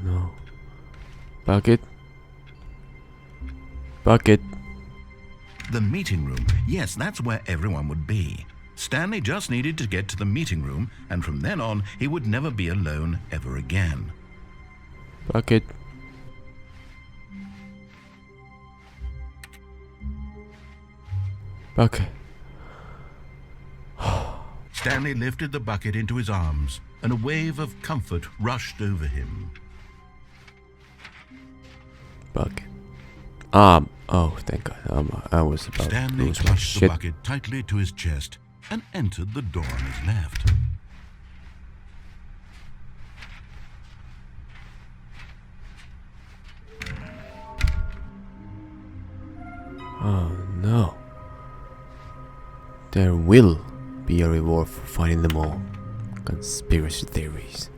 no. Bucket? Bucket. The meeting room. Yes, that's where everyone would be. Stanley just needed to get to the meeting room, and from then on, he would never be alone ever again. Bucket. Bucket. Stanley lifted the bucket into his arms, and a wave of comfort rushed over him. Bucket. Oh, thank God. I was about to Stanley lose my clutched the shit. bucket tightly to his chest and entered the door on his left. Oh no. There will be a reward for finding them all. Conspiracy theories.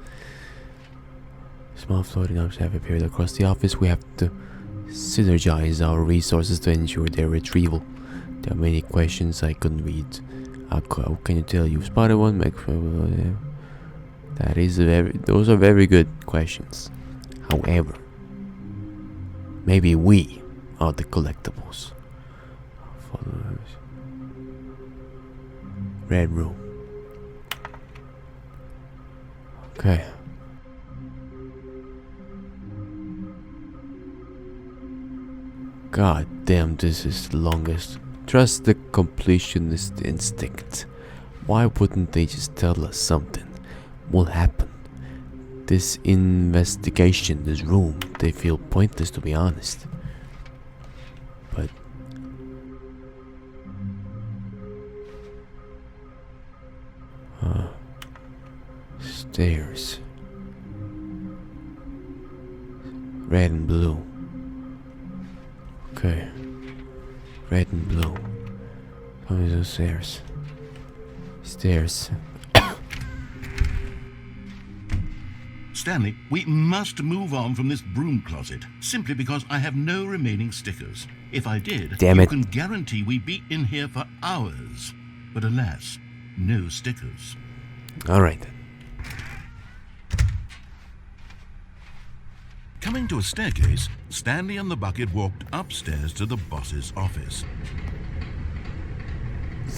Small floating objects have appeared across the office. We have to synergize our resources to ensure their retrieval. There are many questions I couldn't read. How can you tell you've spotted one? Those are very good questions. However, maybe we are the collectibles. Red room. Okay. God damn, this is the longest. Trust the completionist instinct. Why wouldn't they just tell us something will happen? This investigation, this room, they feel pointless, to be honest. But stairs. Red and blue. Okay. Red and blue. Coming to stairs. Stairs. Stanley, we must move on from this broom closet, simply because I have no remaining stickers. If I did, Damn you it. can guarantee we'd be in here for hours. But alas, no stickers. Alright then. Coming to a staircase, Stanley and the bucket walked upstairs to the boss's office.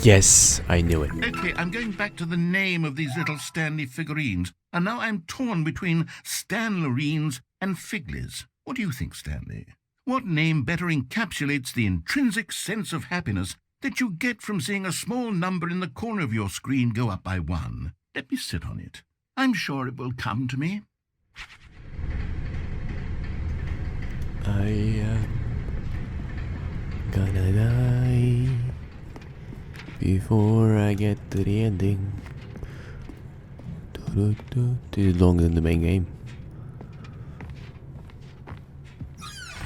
Yes, I knew it. Okay, I'm going back to the name of these little Stanley figurines, and now I'm torn between Stanlerines and Figlies. What do you think, Stanley? What name better encapsulates the intrinsic sense of happiness that you get from seeing a small number in the corner of your screen go up by 1? Let me sit on it. I'm sure it will come to me. Gonna die before I get to the ending. This is longer than the main game.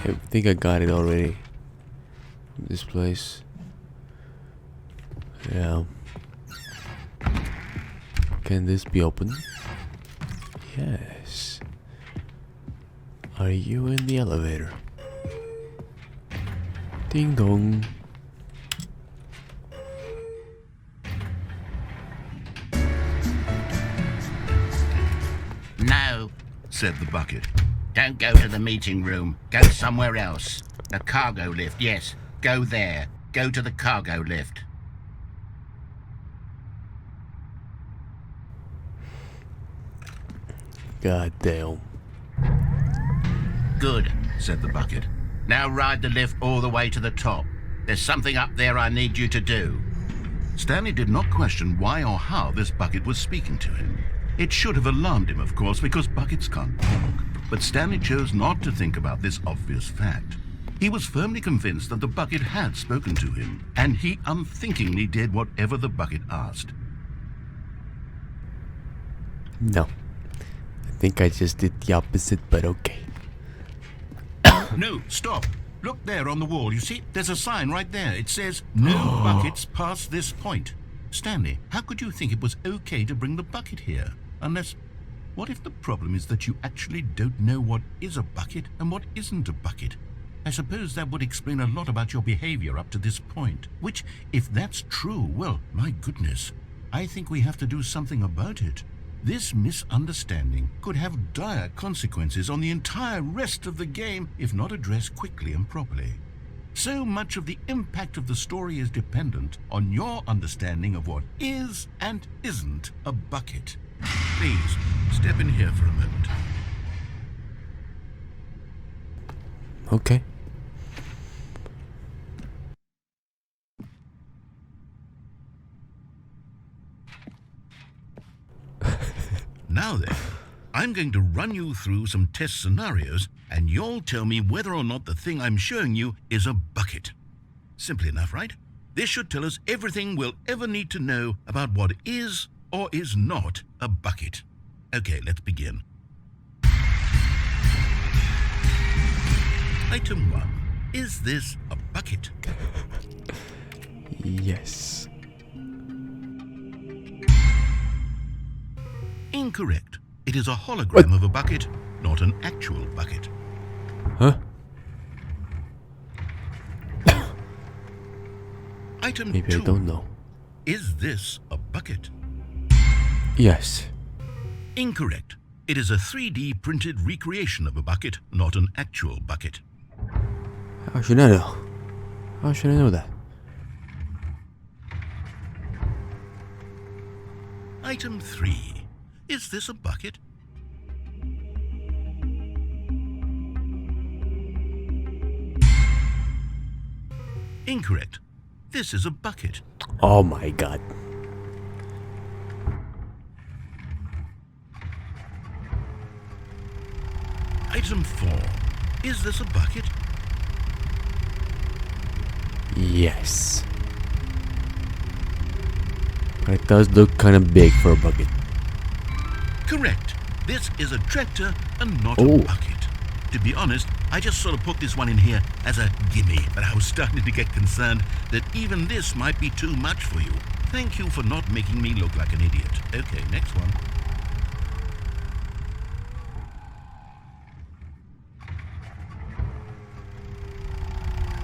I think I got it already. This place. Yeah. Can this be open? Yes. Are you in the elevator? Ding dong. No, said the bucket. Don't go to the meeting room. Go somewhere else. The cargo lift, yes. Go there. Go to the cargo lift. God damn. Good, said the bucket. Now ride the lift all the way to the top. There's something up there I need you to do. Stanley did not question why or how this bucket was speaking to him. It should have alarmed him, of course, because buckets can't talk. But Stanley chose not to think about this obvious fact. He was firmly convinced that the bucket had spoken to him, and he unthinkingly did whatever the bucket asked. No. I think I just did the opposite, but okay. No, stop. Look there on the wall. You see, there's a sign right there. It says, no buckets past this point. Stanley, how could you think it was okay to bring the bucket here? Unless, what if the problem is that you actually don't know what is a bucket and what isn't a bucket? I suppose that would explain a lot about your behavior up to this point. Which, if that's true, well, my goodness, I think we have to do something about it. This misunderstanding could have dire consequences on the entire rest of the game if not addressed quickly and properly. So much of the impact of the story is dependent on your understanding of what is and isn't a bucket. Please, step in here for a moment. Okay. Now then, I'm going to run you through some test scenarios, and you'll tell me whether or not the thing I'm showing you is a bucket. Simple enough, right? This should tell us everything we'll ever need to know about what is or is not a bucket. Okay, let's begin. Item 1. Is this a bucket? Yes. Incorrect. It is a hologram of a bucket, not an actual bucket. Huh? Item Maybe 2. I don't know. Is this a bucket? Yes. Incorrect. It is a 3D printed recreation of a bucket, not an actual bucket. How should I know? How should I know that? Item 3. Is this a bucket? Incorrect. This is a bucket. Oh my god. Item 4. Is this a bucket? Yes. But it does look kind of big for a bucket. Correct. This is a tractor and not Oh. a bucket. To be honest, I just sort of put this one in here as a gimme, but I was starting to get concerned that even this might be too much for you. Thank you for not making me look like an idiot. Okay, next one.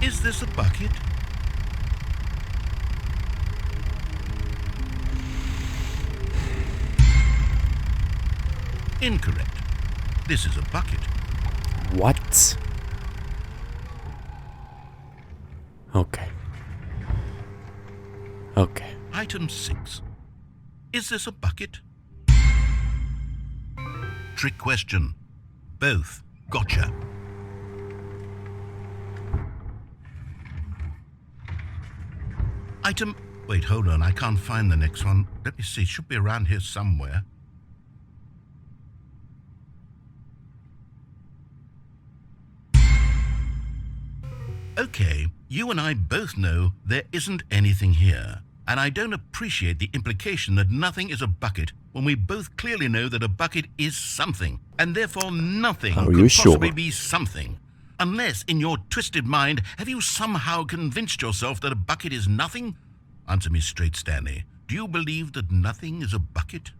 Is this a bucket? Incorrect. This is a bucket. What? Okay. Okay. Item 6. Is this a bucket? Trick question. Both. Gotcha. Item... Wait, hold on. I can't find the next one. Let me see. It should be around here somewhere. Okay, you and I both know there isn't anything here. And I don't appreciate the implication that nothing is a bucket when we both clearly know that a bucket is something. And therefore nothing Are could you possibly sure? be something. Unless, in your twisted mind, have you somehow convinced yourself that a bucket is nothing? Answer me straight, Stanley. Do you believe that nothing is a bucket?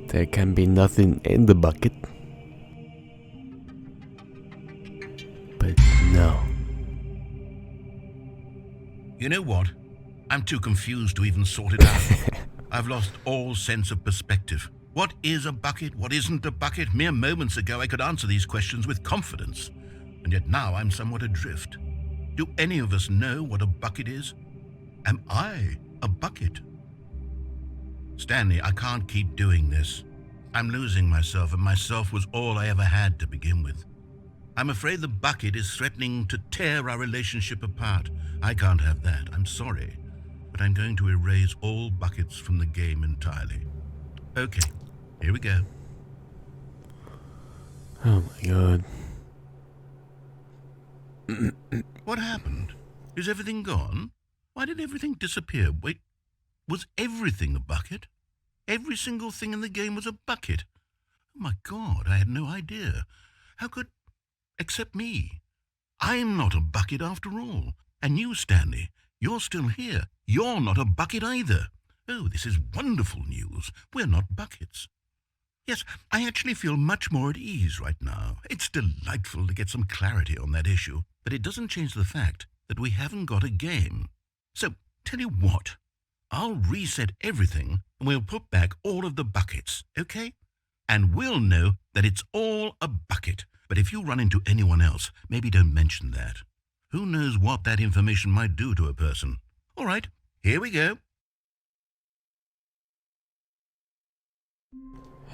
There can be nothing in the bucket. But no. You know what? I'm too confused to even sort it out. I've lost all sense of perspective. What is a bucket? What isn't a bucket? Mere moments ago I could answer these questions with confidence. And yet now I'm somewhat adrift. Do any of us know what a bucket is? Am I a bucket? Stanley, I can't keep doing this. I'm losing myself, and myself was all I ever had to begin with. I'm afraid the bucket is threatening to tear our relationship apart. I can't have that. I'm sorry. But I'm going to erase all buckets from the game entirely. Okay, here we go. Oh my god. What happened? Is everything gone? Why did everything disappear? Wait, was everything a bucket? Every single thing in the game was a bucket. Oh my God, I had no idea. How could... Except me. I'm not a bucket after all. And you, Stanley, you're still here. You're not a bucket either. Oh, this is wonderful news. We're not buckets. Yes, I actually feel much more at ease right now. It's delightful to get some clarity on that issue, but it doesn't change the fact that we haven't got a game. So, tell you what, I'll reset everything and we'll put back all of the buckets, okay? And we'll know that it's all a bucket. But if you run into anyone else, maybe don't mention that. Who knows what that information might do to a person? All right, here we go.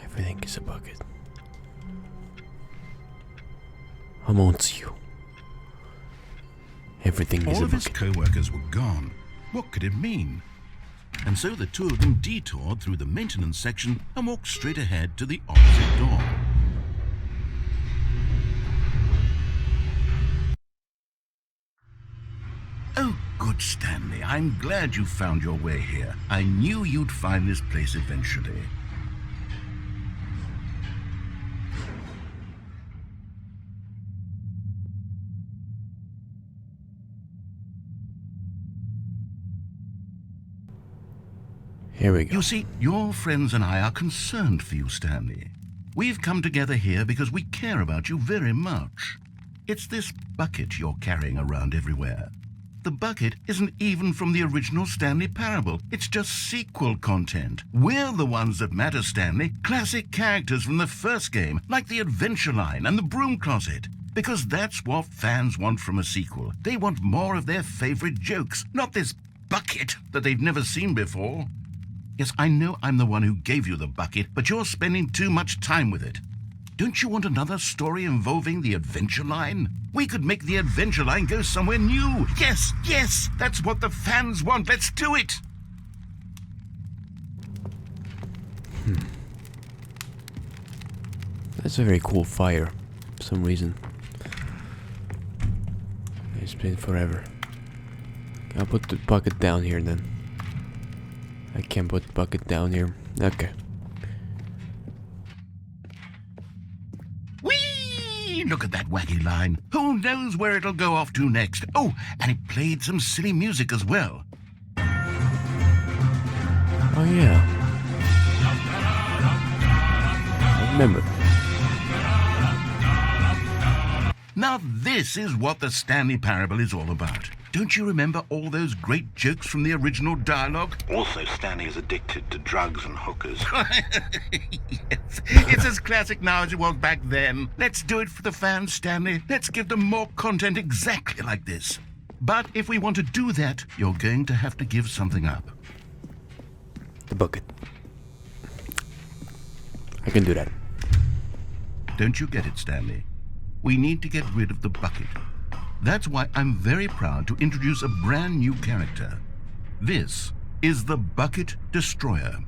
Everything is a bucket. Amongst you. Everything is All a of his bucket. co-workers were gone. What could it mean? And so the two of them detoured through the maintenance section and walked straight ahead to the opposite door. Oh, good, Stanley. I'm glad you found your way here. I knew you'd find this place eventually. Here we go. You see, your friends and I are concerned for you, Stanley. We've come together here because we care about you very much. It's this bucket you're carrying around everywhere. The bucket isn't even from the original Stanley Parable. It's just sequel content. We're the ones that matter, Stanley. Classic characters from the first game, like the Adventure Line and the Broom Closet. Because that's what fans want from a sequel. They want more of their favorite jokes, not this bucket that they've never seen before. Yes, I know I'm the one who gave you the bucket, but you're spending too much time with it. Don't you want another story involving the Adventure Line? We could make the Adventure Line go somewhere new. Yes, yes, that's what the fans want. Let's do it. That's a very cool fire, for some reason. It's been forever. I'll put the bucket down here then. I can't put the bucket down here. Okay. Whee! Look at that wacky line. Who knows where it'll go off to next? Oh, and it played some silly music as well. Oh yeah. I remember. Now this is what the Stanley Parable is all about. Don't you remember all those great jokes from the original dialogue? Also, Stanley is addicted to drugs and hookers. Yes, it's as classic now as it was back then. Let's do it for the fans, Stanley. Let's give them more content exactly like this. But if we want to do that, you're going to have to give something up. The bucket. I can do that. Don't you get it, Stanley? We need to get rid of the bucket. That's why I'm very proud to introduce a brand new character. This is the Bucket Destroyer.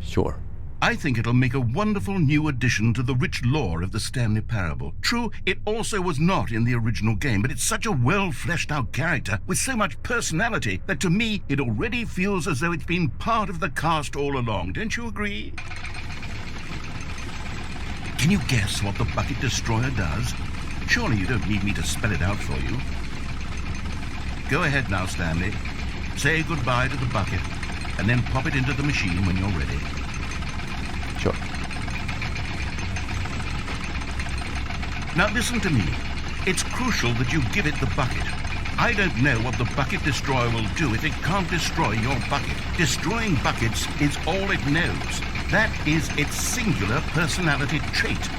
Sure. I think it'll make a wonderful new addition to the rich lore of the Stanley Parable. True, it also was not in the original game, but it's such a well-fleshed-out character with so much personality that to me it already feels as though it's been part of the cast all along. Don't you agree? Can you guess what the Bucket Destroyer does? Surely you don't need me to spell it out for you. Go ahead now, Stanley. Say goodbye to the bucket, and then pop it into the machine when you're ready. Sure. Now listen to me. It's crucial that you give it the bucket. I don't know what the Bucket Destroyer will do if it can't destroy your bucket. Destroying buckets is all it knows. That is its singular personality trait.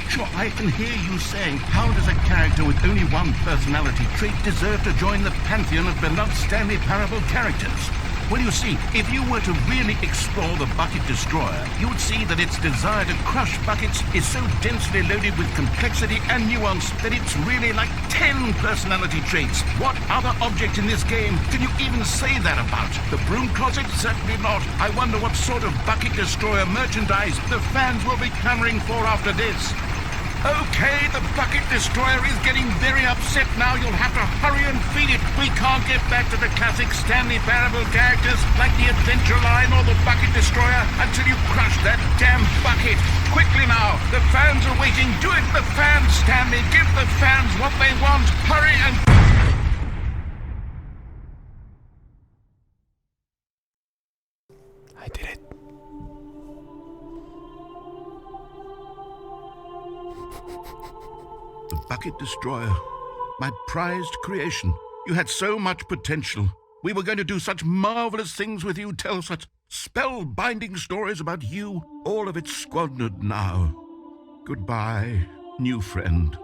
Sure, I can hear you saying, how does a character with only one personality trait deserve to join the pantheon of beloved Stanley Parable characters? Well, you see, if you were to really explore the Bucket Destroyer, you would see that its desire to crush buckets is so densely loaded with complexity and nuance that it's really like 10 personality traits. What other object in this game can you even say that about? The Broom Closet? Certainly not. I wonder what sort of Bucket Destroyer merchandise the fans will be clamoring for after this. Okay, the Bucket Destroyer is getting very upset now. You'll have to hurry and feed it. We can't get back to the classic Stanley Parable characters like the Adventure Line or the Bucket Destroyer until you crush that damn bucket. Quickly now, the fans are waiting. Do it for the fans, Stanley. Give the fans what they want. Hurry and... I did it. The Bucket Destroyer. My prized creation. You had so much potential. We were going to do such marvelous things with you, tell such spellbinding stories about you. All of it squandered now. Goodbye, new friend.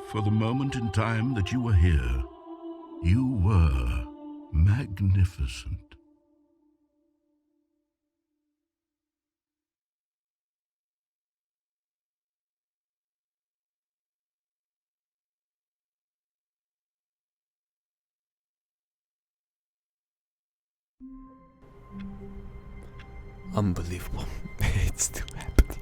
For the moment in time that you were here, you were magnificent. Unbelievable. It's still happening.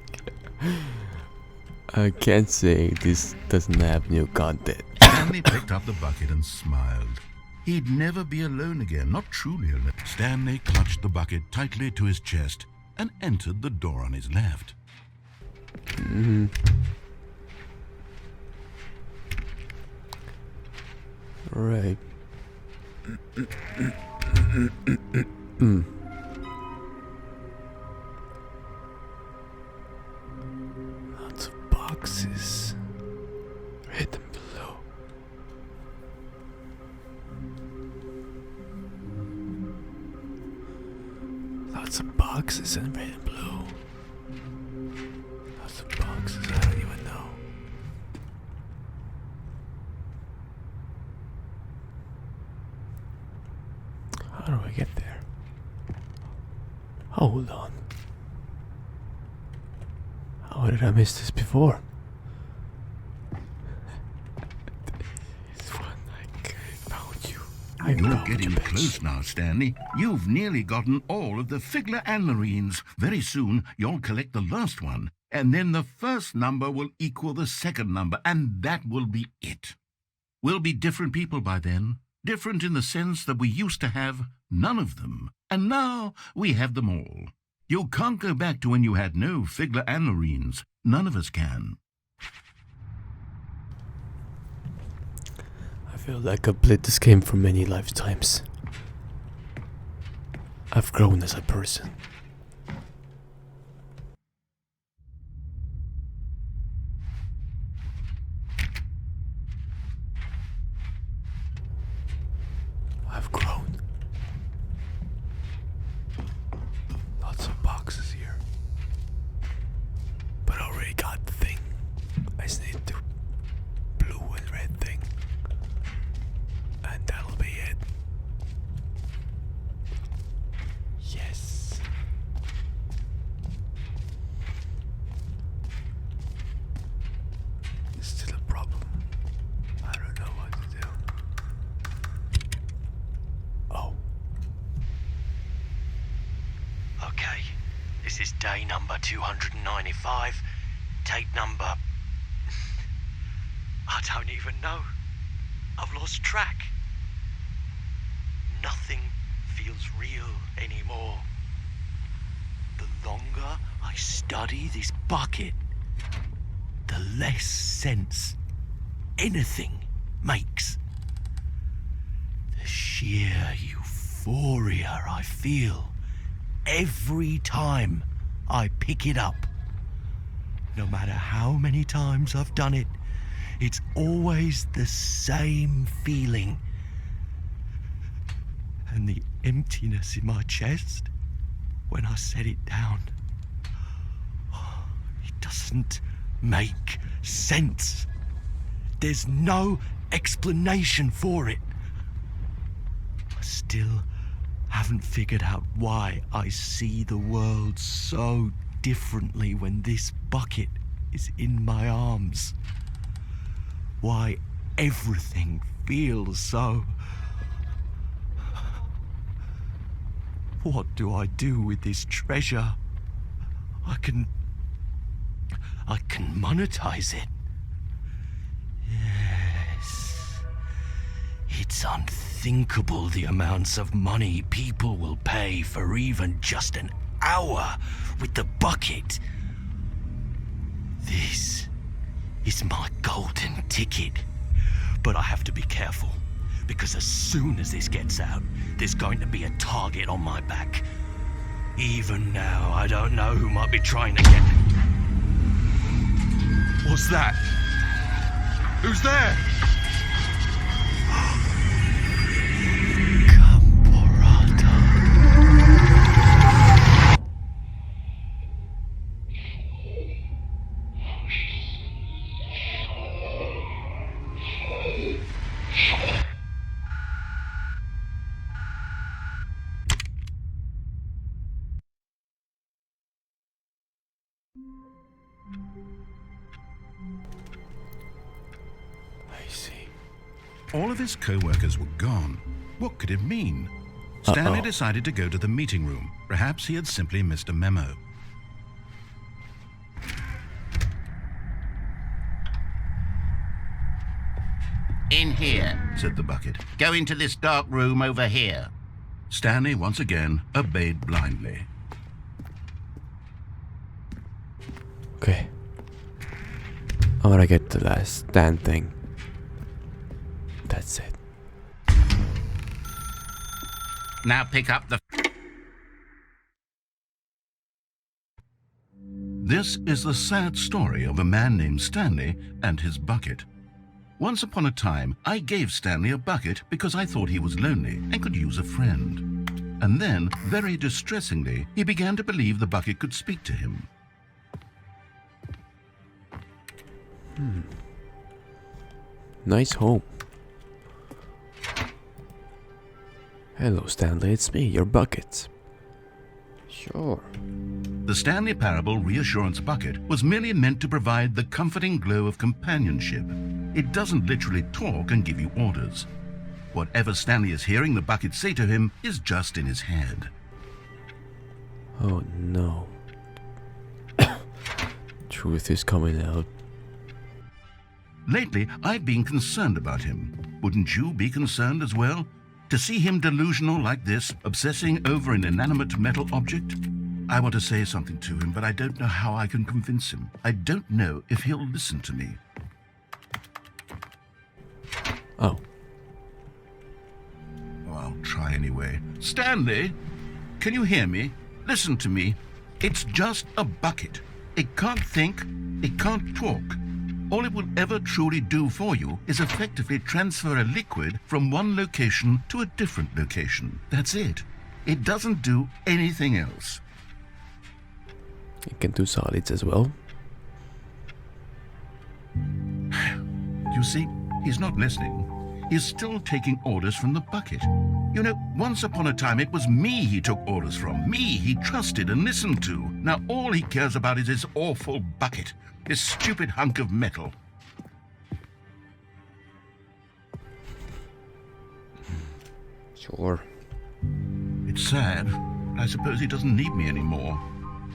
I can't say this doesn't have new content. Stanley picked up the bucket and smiled. He'd never be alone again, not truly alone. Stanley clutched the bucket tightly to his chest and entered the door on his left. Right. Lots of boxes. Red and blue. Lots of boxes and red and blue. Lots of boxes, I don't even know. How do I get there? Hold on. How did I miss this before? This one, I found you. You're getting close now, Stanley. You've nearly gotten all of the Figler Anmarines. Very soon, you'll collect the last one, and then the first number will equal the second number, and that will be it. We'll be different people by then. Different in the sense that we used to have none of them, and now we have them all. You can't go back to when you had no Figler Anmarines. None of us can. I feel like I've played this game for many lifetimes. I've grown as a person. I've grown. Lots of boxes here. But I already got the thing. I just need the blue and red thing. And that'll be it. Yes. It's still a problem. I don't know what to do. Oh. Okay, this is day number 295. Tape number... I don't even know. I've lost track. Nothing feels real anymore. The longer I study this bucket, the less sense anything makes. The sheer euphoria I feel every time I pick it up. No matter how many times I've done it, it's always the same feeling. And the emptiness in my chest when I set it down. It doesn't make sense. There's no explanation for it. I still haven't figured out why I see the world so differently when this bucket is in my arms. Why everything feels so... What do I do with this treasure? I can monetize it. Yes. It's unthinkable the amounts of money people will pay for even just an hour with the bucket. This is my golden ticket. But I have to be careful, because as soon as this gets out, there's going to be a target on my back. Even now, I don't know who might be trying to get... What's that? Who's there? I see. All of his co-workers were gone. What could it mean? Stanley decided to go to the meeting room. Perhaps he had simply missed a memo. In here, Said the bucket. go into this dark room over here. Stanley once again obeyed blindly. Okay. I wanna get the last damn thing. That's it. Now pick up the... This is the sad story of a man named Stanley and his bucket. Once upon a time, I gave Stanley a bucket because I thought he was lonely and could use a friend. And then, very distressingly, he began to believe the bucket could speak to him. Nice home. Hello, Stanley. It's me, your bucket. Sure. The Stanley Parable Reassurance Bucket was merely meant to provide the comforting glow of companionship. It doesn't literally talk and give you orders. Whatever Stanley is hearing the bucket say to him is just in his head. Oh no. Truth is coming out. Lately, I've been concerned about him. Wouldn't you be concerned as well? To see him delusional like this, obsessing over an inanimate metal object? I want to say something to him, but I don't know how I can convince him. I don't know if he'll listen to me. Oh. Oh, I'll try anyway. Stanley, can you hear me? Listen to me. It's just a bucket. It can't think, it can't talk. All it will ever truly do for you is effectively transfer a liquid from one location to a different location. That's it. It doesn't do anything else. It can do solids as well. You see, he's not listening. He's still taking orders from the bucket. You know, once upon a time it was me he took orders from. Me he trusted and listened to. Now all he cares about is his awful bucket. This stupid hunk of metal. Sure. It's sad, but I suppose he doesn't need me anymore.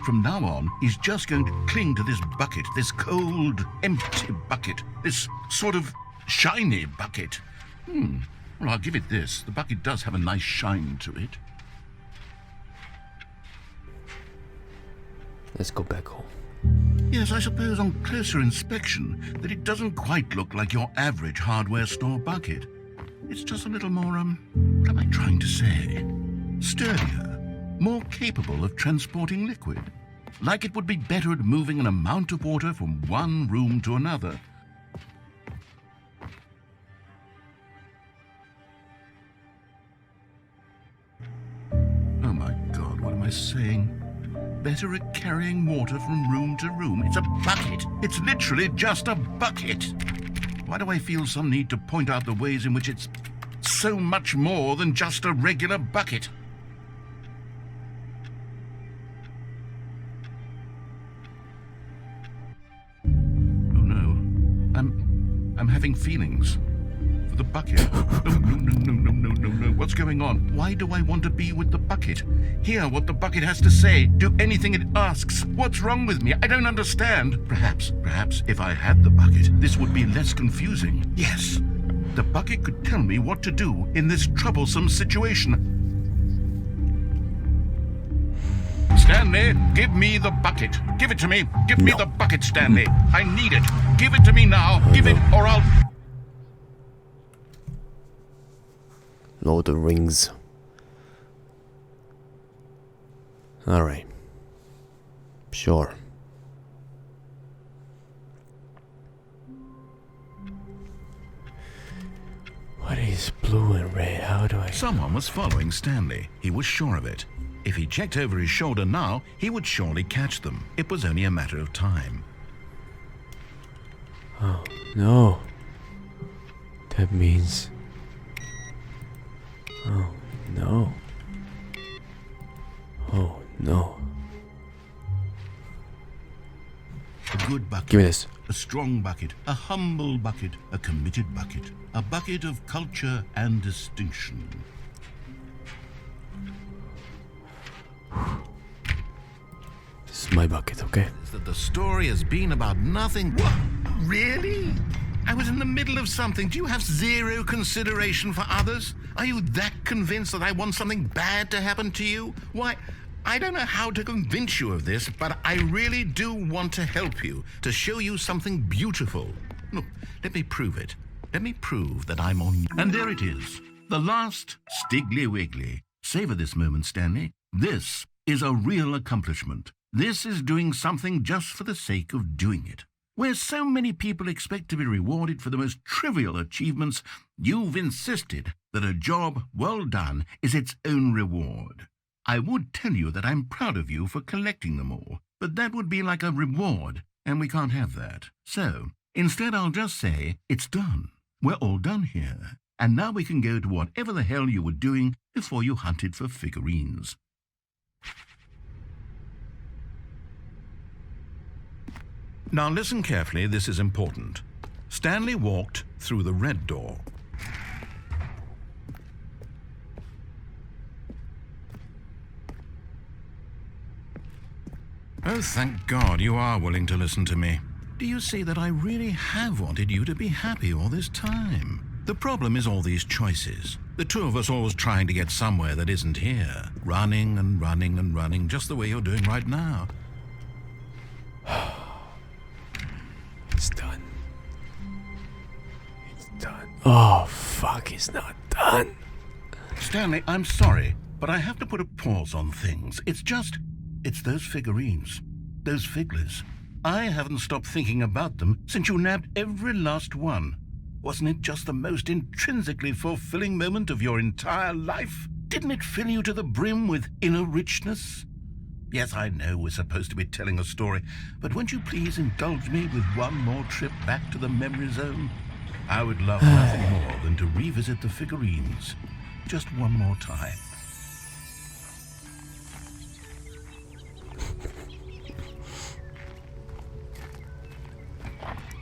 From now on, he's just going to cling to this bucket, this cold, empty bucket, this sort of shiny bucket. Well, I'll give it this. The bucket does have a nice shine to it. Let's go back home. Yes, I suppose on closer inspection that it doesn't quite look like your average hardware store bucket. It's just a little more, what am I trying to say? Sturdier, more capable of transporting liquid. Like it would be better at moving an amount of water from one room to another. Oh my God, what am I saying? Better at carrying water from room to room. It's a bucket. It's literally just a bucket. Why do I feel some need to point out the ways in which it's so much more than just a regular bucket? Oh no. I'm having feelings. For the bucket. No. What's going on? Why do I want to be with the bucket? Hear what the bucket has to say. Do anything it asks. What's wrong with me? I don't understand. Perhaps if I had the bucket, this would be less confusing. Yes. The bucket could tell me what to do in this troublesome situation. Stanley, give me the bucket. Give it to me. Give me the bucket, Stanley. I need it. Give it to me now. Give it or I'll... Lord of the Rings. Alright. Sure. What is blue and red? How do I... Someone was following Stanley. He was sure of it. If he checked over his shoulder now, he would surely catch them. It was only a matter of time. Oh, no. That means... Oh, no. Oh, no. good bucket. Give me this. A strong bucket, a humble bucket, a committed bucket, a bucket of culture and distinction. This is my bucket, okay? That the story has been about nothing. What? Really? I was in the middle of something. Do you have zero consideration for others? Are you that convinced that I want something bad to happen to you? Why, I don't know how to convince you of this, but I really do want to help you, to show you something beautiful. Look, let me prove it. Let me prove that I'm on... And there it is. The last Stiggly Wiggly. Savor this moment, Stanley. This is a real accomplishment. This is doing something just for the sake of doing it. Where so many people expect to be rewarded for the most trivial achievements, you've insisted that a job well done is its own reward. I would tell you that I'm proud of you for collecting them all, but that would be like a reward, and we can't have that. So, instead I'll just say, it's done. We're all done here, and now we can go to whatever the hell you were doing before you hunted for figurines. Now listen carefully, this is important. Stanley walked through the red door. Oh, thank God you are willing to listen to me. Do you see that I really have wanted you to be happy all this time? The problem is all these choices. The two of us always trying to get somewhere that isn't here. Running and running and running, just the way you're doing right now. It's done. It's done. Oh, fuck, it's not done. Stanley, I'm sorry, but I have to put a pause on things. It's those figurines. Those figglers. I haven't stopped thinking about them since you nabbed every last one. Wasn't it just the most intrinsically fulfilling moment of your entire life? Didn't it fill you to the brim with inner richness? Yes, I know we're supposed to be telling a story, but won't you please indulge me with one more trip back to the memory zone? I would love nothing more than to revisit the figurines. Just one more time.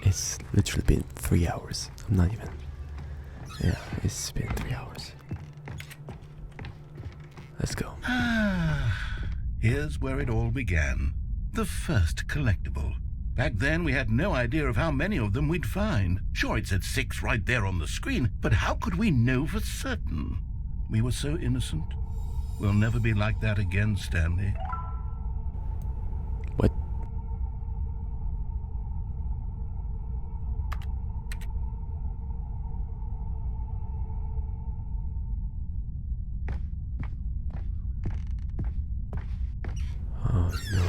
It's literally been 3 hours. I'm not even... Yeah, it's been 3 hours. Let's go. Here's where it all began. The first collectible. Back then, we had no idea of how many of them we'd find. Sure, it said 6 right there on the screen, but how could we know for certain? We were so innocent. We'll never be like that again, Stanley. What? Oh no.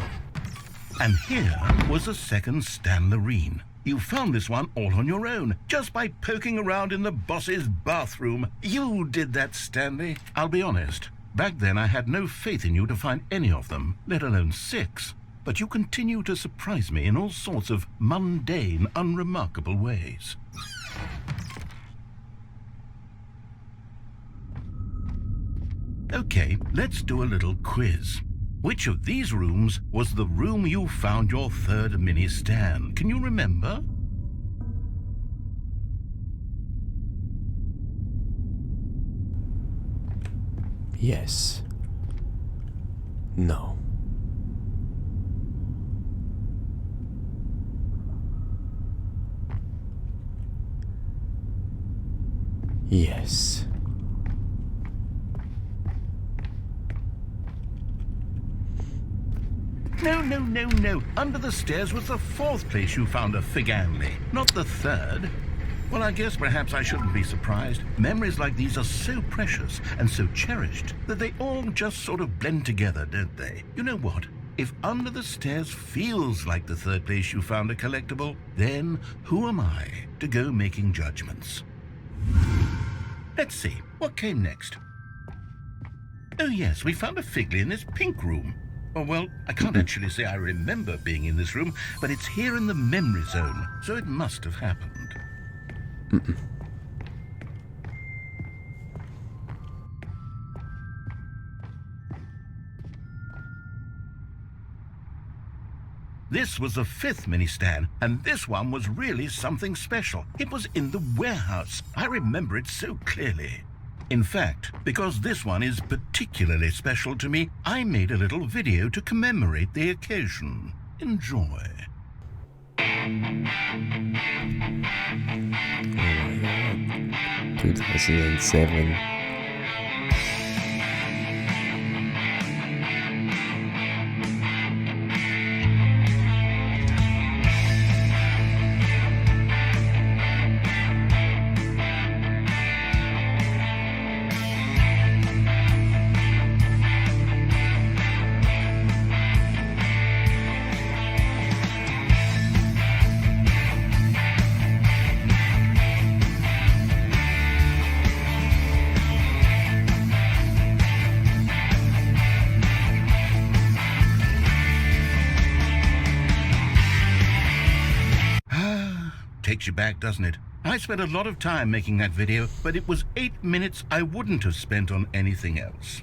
And here was a second Stanley. You found this one all on your own, just by poking around in the boss's bathroom. You did that, Stanley. I'll be honest. Back then, I had no faith in you to find any of them, let alone 6. But you continue to surprise me in all sorts of mundane, unremarkable ways. Okay, let's do a little quiz. Which of these rooms was the room you found your third mini Stan? Can you remember? Yes. No. Yes. No. Under the stairs was the 4th place you found a Stanley, not the 3rd. Well, I guess perhaps I shouldn't be surprised. Memories like these are so precious and so cherished that they all just sort of blend together, don't they? You know what? If under the stairs feels like the 3rd place you found a collectible, then who am I to go making judgments? Let's see, what came next? Oh yes, we found a Figley in this pink room. Oh, well, I can't actually say I remember being in this room, but it's here in the memory zone, so it must have happened. This was the 5th mini Stan, and this one was really something special. It was in the warehouse. I remember it so clearly. In fact, because this one is particularly special to me, I made a little video to commemorate the occasion. Enjoy. Oh my god. 2007. Takes you back, doesn't it? I spent a lot of time making that video, but it was 8 minutes I wouldn't have spent on anything else.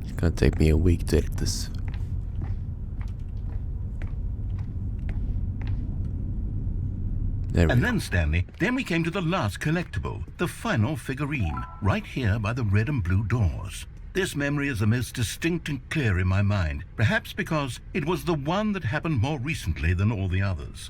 It's gonna take me a week to edit this. There we And go. then, Stanley, then we came to the last collectible, the final figurine, right here by the red and blue doors. This memory is the most distinct and clear in my mind, perhaps because it was the one that happened more recently than all the others.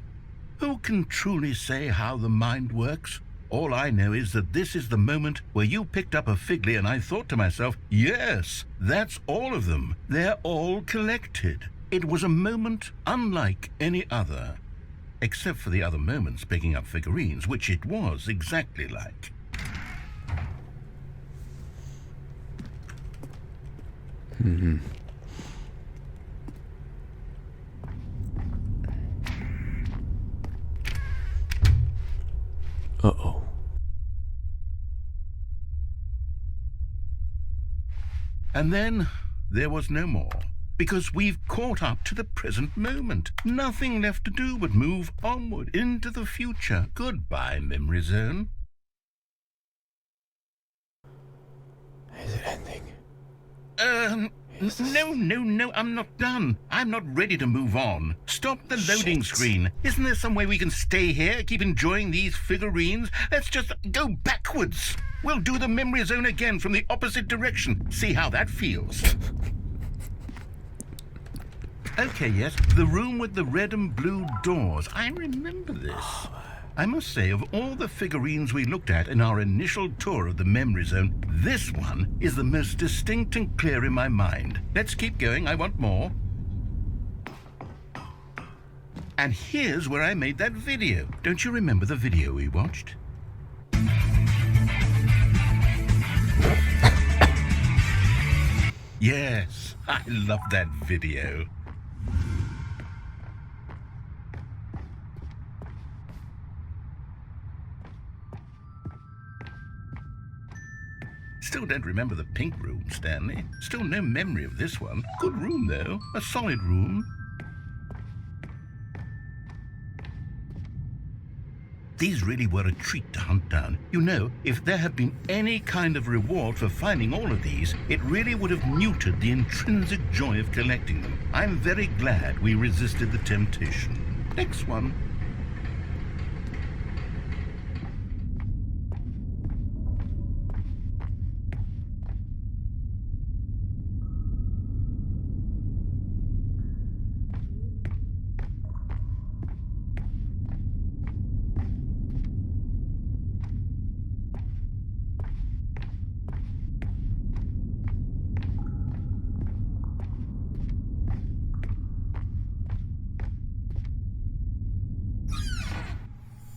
Who can truly say how the mind works? All I know is that this is the moment where you picked up a Figley and I thought to myself, yes, that's all of them. They're all collected. It was a moment unlike any other. Except for the other moments picking up figurines, which it was exactly like. Uh-oh. And then there was no more, because we've caught up to the present moment. Nothing left to do but move onward into the future. Goodbye, Memory Zone. Is it ending? No, I'm not done. I'm not ready to move on. Stop the loading Shit. screen. Isn't there some way we can stay here, keep enjoying these figurines? Let's just go backwards. We'll do the Memory Zone again from the opposite direction. See how that feels. Okay, yes, the room with the red and blue doors. I remember this. I must say, of all the figurines we looked at in our initial tour of the Memory Zone, this one is the most distinct and clear in my mind. Let's keep going, I want more. And here's where I made that video. Don't you remember the video we watched? Yes, I love that video. Still don't remember the pink room, Stanley. Still no memory of this one. Good room, though. A solid room. These really were a treat to hunt down. You know, if there had been any kind of reward for finding all of these, it really would have muted the intrinsic joy of collecting them. I'm very glad we resisted the temptation. Next one.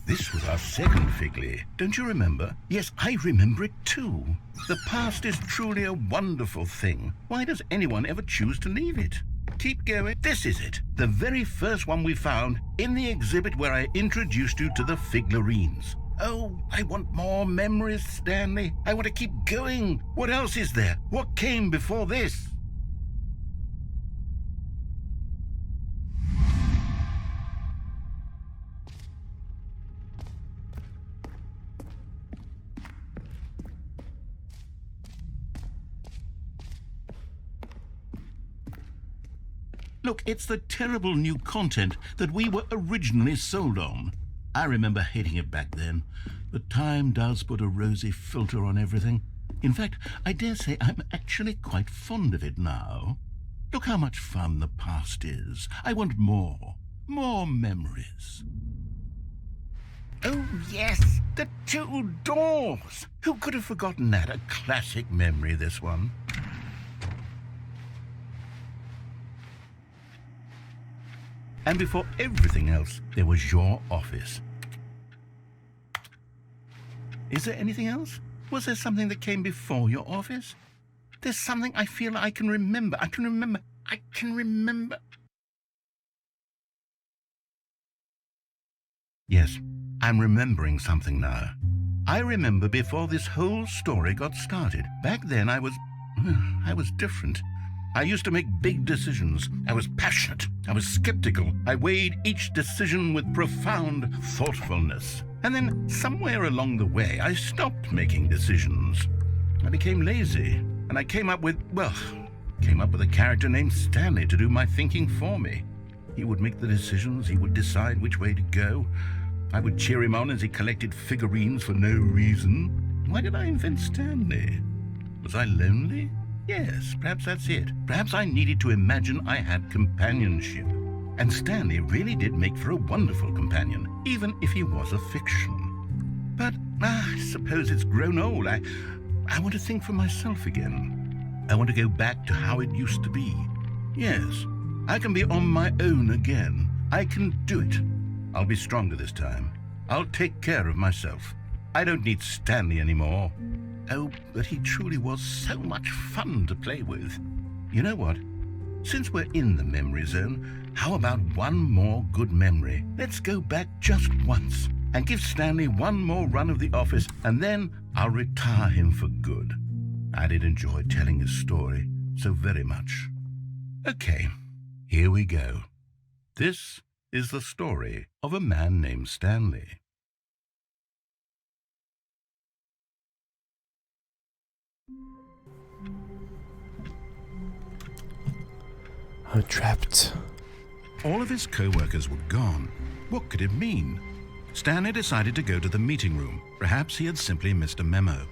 This was our second Figley. Don't you remember? Yes, I remember it too. The past is truly a wonderful thing. Why does anyone ever choose to leave it? Keep going. This is it. The very first one we found in the exhibit where I introduced you to the figurines. Oh, I want more memories, Stanley. I want to keep going. What else is there? What came before this? Look, it's the terrible new content that we were originally sold on. I remember hating it back then, but time does put a rosy filter on everything. In fact, I dare say I'm actually quite fond of it now. Look how much fun the past is. I want more memories. Oh, yes, the two doors. Who could have forgotten that? A classic memory, this one. And before everything else, there was your office. Is there anything else? Was there something that came before your office? There's something I feel I can remember. I can remember. Yes, I'm remembering something now. I remember before this whole story got started. Back then I was different. I used to make big decisions. I was passionate. I was skeptical. I weighed each decision with profound thoughtfulness. And then somewhere along the way, I stopped making decisions. I became lazy, and I came up with a character named Stanley to do my thinking for me. He would make the decisions. He would decide which way to go. I would cheer him on as he collected figurines for no reason. Why did I invent Stanley? Was I lonely? Yes, perhaps that's it. Perhaps I needed to imagine I had companionship. And Stanley really did make for a wonderful companion, even if he was a fiction. But I suppose it's grown old. I want to think for myself again. I want to go back to how it used to be. Yes, I can be on my own again. I can do it. I'll be stronger this time. I'll take care of myself. I don't need Stanley anymore. Oh, but he truly was so much fun to play with. You know what? Since we're in the memory zone, how about one more good memory? Let's go back just once and give Stanley one more run of the office, and then I'll retire him for good. I did enjoy telling his story so very much. Okay, here we go. This is the story of a man named Stanley. I'm trapped. All of his co-workers were gone. What could it mean? Stanley decided to go to the meeting room. Perhaps he had simply missed a memo.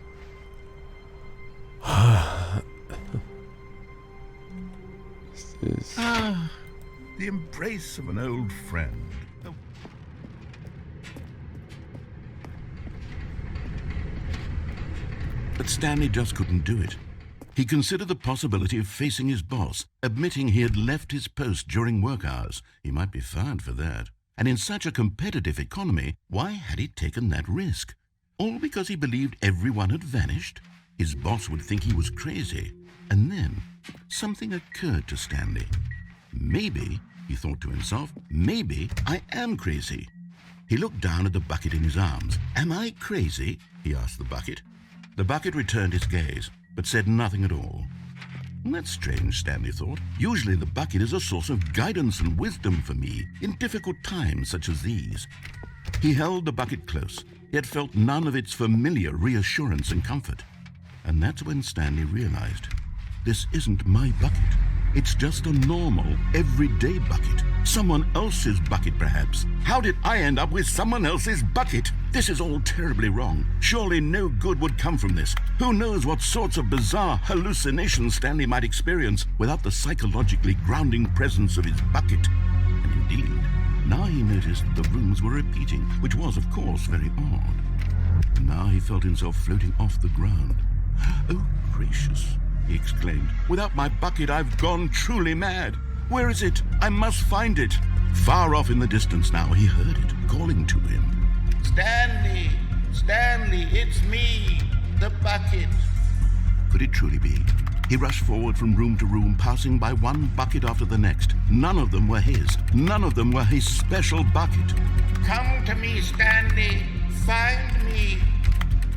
The embrace of an old friend. Oh. But Stanley just couldn't do it. He considered the possibility of facing his boss, admitting he had left his post during work hours. He might be fired for that. And in such a competitive economy, why had he taken that risk? All because he believed everyone had vanished? His boss would think he was crazy. And then something occurred to Stanley. Maybe, he thought to himself, maybe I am crazy. He looked down at the bucket in his arms. Am I crazy? He asked the bucket. The bucket returned his gaze, but said nothing at all. That's strange, Stanley thought. Usually the bucket is a source of guidance and wisdom for me in difficult times such as these. He held the bucket close, yet felt none of its familiar reassurance and comfort. And that's when Stanley realized, this isn't my bucket. It's just a normal, everyday bucket. Someone else's bucket, perhaps. How did I end up with someone else's bucket? This is all terribly wrong. Surely no good would come from this. Who knows what sorts of bizarre hallucinations Stanley might experience without the psychologically grounding presence of his bucket. And indeed, now he noticed the rooms were repeating, which was, of course, very odd. And now he felt himself floating off the ground. Oh, gracious, he exclaimed. Without my bucket, I've gone truly mad. Where is it? I must find it. Far off in the distance now, he heard it, calling to him. Stanley! Stanley, it's me, the bucket. Could it truly be? He rushed forward from room to room, passing by one bucket after the next. None of them were his. None of them were his special bucket. Come to me, Stanley. Find me.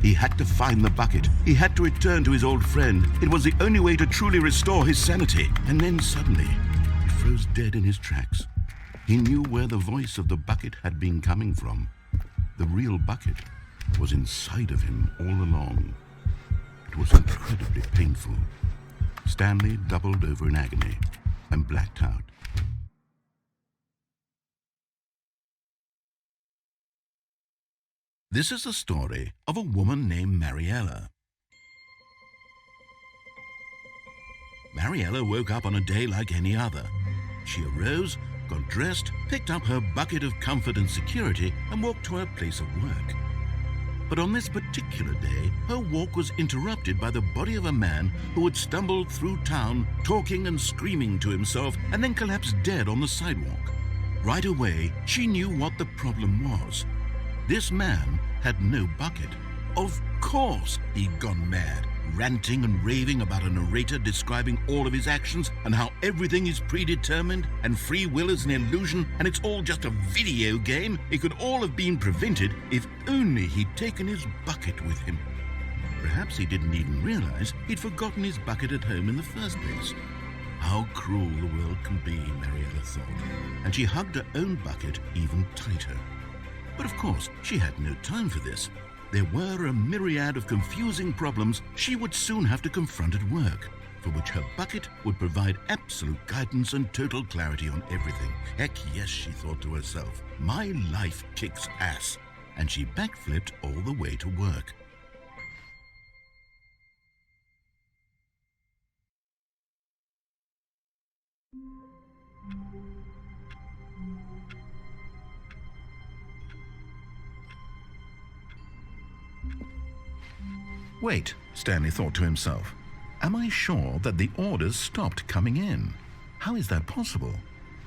He had to find the bucket. He had to return to his old friend. It was the only way to truly restore his sanity. And then suddenly, he froze dead in his tracks. He knew where the voice of the bucket had been coming from. The real bucket was inside of him all along. It was incredibly painful. Stanley doubled over in agony and blacked out. This is the story of a woman named Mariella. Mariella woke up on a day like any other. She arose, got dressed, picked up her bucket of comfort and security, and walked to her place of work. But on this particular day, her walk was interrupted by the body of a man who had stumbled through town, talking and screaming to himself, and then collapsed dead on the sidewalk. Right away, she knew what the problem was. This man had no bucket. Of course, he'd gone mad, ranting and raving about a narrator describing all of his actions and how everything is predetermined and free will is an illusion and it's all just a video game. It could all have been prevented if only he'd taken his bucket with him. Perhaps he didn't even realize he'd forgotten his bucket at home in the first place. How cruel the world can be, Mariella thought, and she hugged her own bucket even tighter. But of course, she had no time for this. There were a myriad of confusing problems she would soon have to confront at work, for which her bucket would provide absolute guidance and total clarity on everything. Heck yes, she thought to herself, my life kicks ass. And she backflipped all the way to work. Wait, Stanley thought to himself. Am I sure that the orders stopped coming in? How is that possible?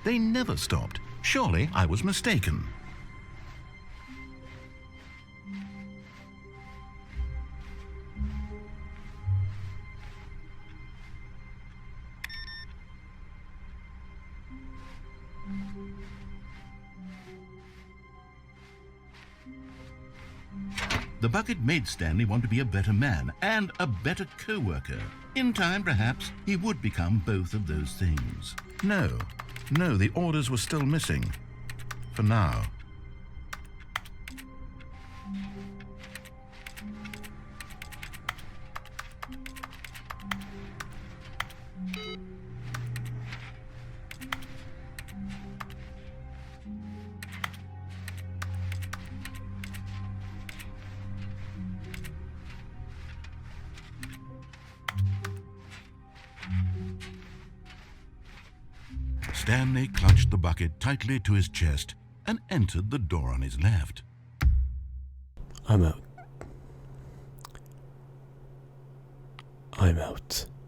They never stopped. Surely I was mistaken. The bucket made Stanley want to be a better man and a better co-worker. In time, perhaps, he would become both of those things. No, the orders were still missing. For now. Stanley clutched the bucket tightly to his chest and entered the door on his left. I'm out. I'm out.